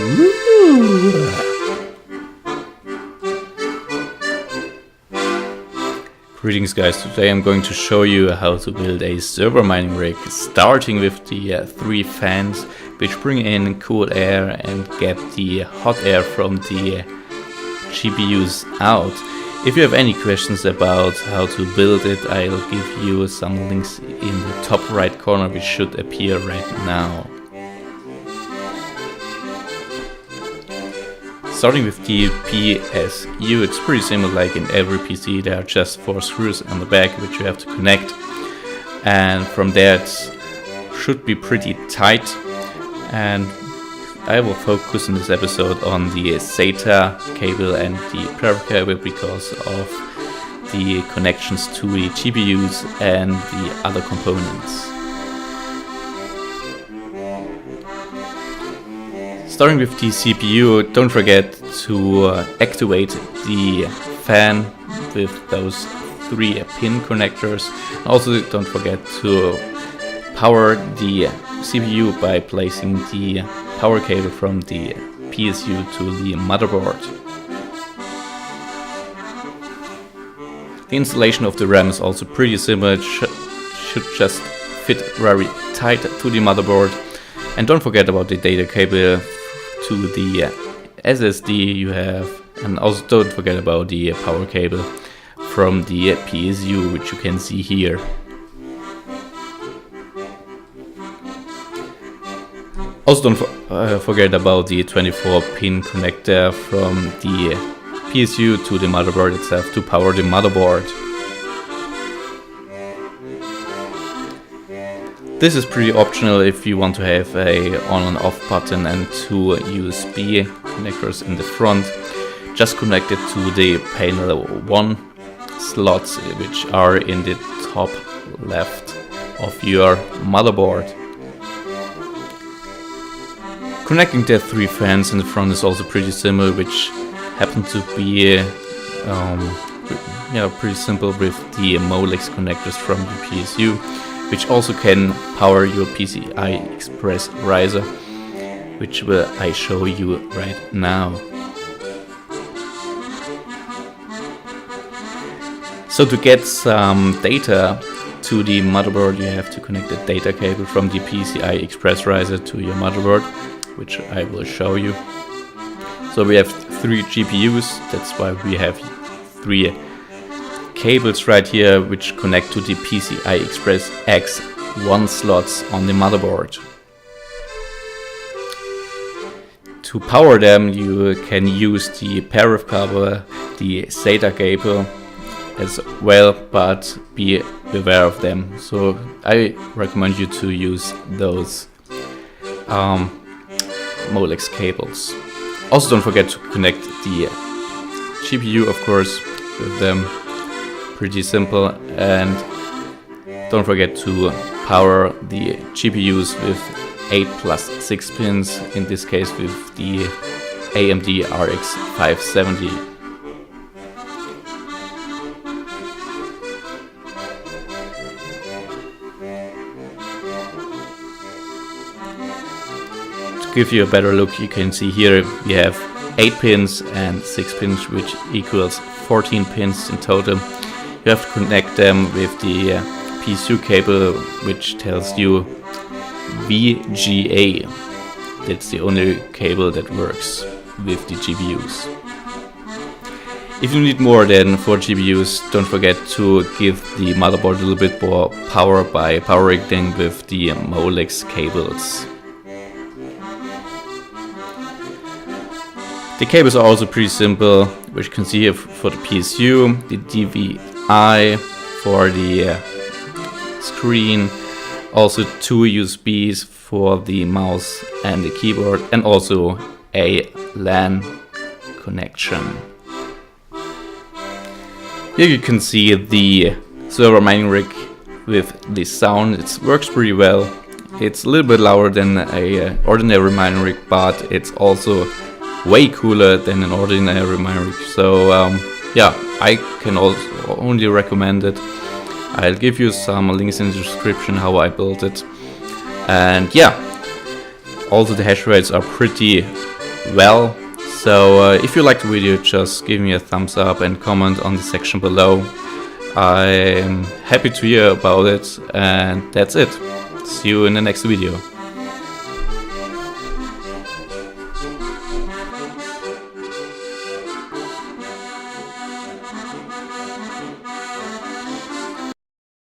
Ooh. Greetings guys, today I'm going to show you how to build a server mining rig, starting with the 3 fans which bring in cool air and get the hot air from the GPUs out. If you have any questions about how to build it, I'll give you some links in the top right corner which should appear right now. Starting with the PSU, it's pretty simple. Like in every PC, there are just 4 screws on the back which you have to connect, and from there it should be pretty tight. And I will focus in this episode on the SATA cable and the power cable because of the connections to the GPUs and the other components. Starting with the CPU, don't forget to activate the fan with those 3 pin connectors. Also don't forget to power the CPU by placing the power cable from the PSU to the motherboard. The installation of the RAM is also pretty simple. It should just fit very tight to the motherboard. And don't forget about the data cable to the SSD you have, and also don't forget about the power cable from the PSU, which you can see here. Also don't forget about the 24 pin connector from the PSU to the motherboard itself to power the motherboard. This is pretty optional if you want to have a on and off button and 2 USB connectors in the front. Just connect it to the panel 1 slots which are in the top left of your motherboard. Connecting the 3 fans in the front is also pretty simple, which happen to be pretty simple with the Molex connectors from the PSU, which also can power your PCI Express riser, which I show you right now. So to get some data to the motherboard, you have to connect the data cable from the PCI Express riser to your motherboard, which I will show you. So we have 3 GPUs, that's why we have 3 cables right here which connect to the PCI Express X1 slots on the motherboard. To power them you can use the pair cable, the SATA cable as well, but be aware of them. So I recommend you to use those Molex cables. Also don't forget to connect the GPU, of course, with them. Pretty simple. And don't forget to power the GPUs with 8+6 pins, in this case with the AMD RX 570. To give you a better look, you can see here we have 8 pins and 6 pins, which equals 14 pins in total. You have to connect them with the PSU cable, which tells you VGA. That's the only cable that works with the GPUs. If you need more than 4 GPUs, don't forget to give the motherboard a little bit more power by powering them with the Molex cables. The cables are also pretty simple, which you can see here for the PSU, the DVI for the screen, also 2 USBs for the mouse and the keyboard, and also a LAN connection. Here you can see the server mining rig with the sound. It works pretty well. It's a little bit louder than an ordinary mining rig, but it's also way cooler than an ordinary mining rig. So yeah, I can also only recommend it. I'll give you some links in the description how I built it. And yeah, also the hash rates are pretty well. So if you liked the video, just give me a thumbs up and comment on the section below. I'm happy to hear about it, and that's it. See you in the next video.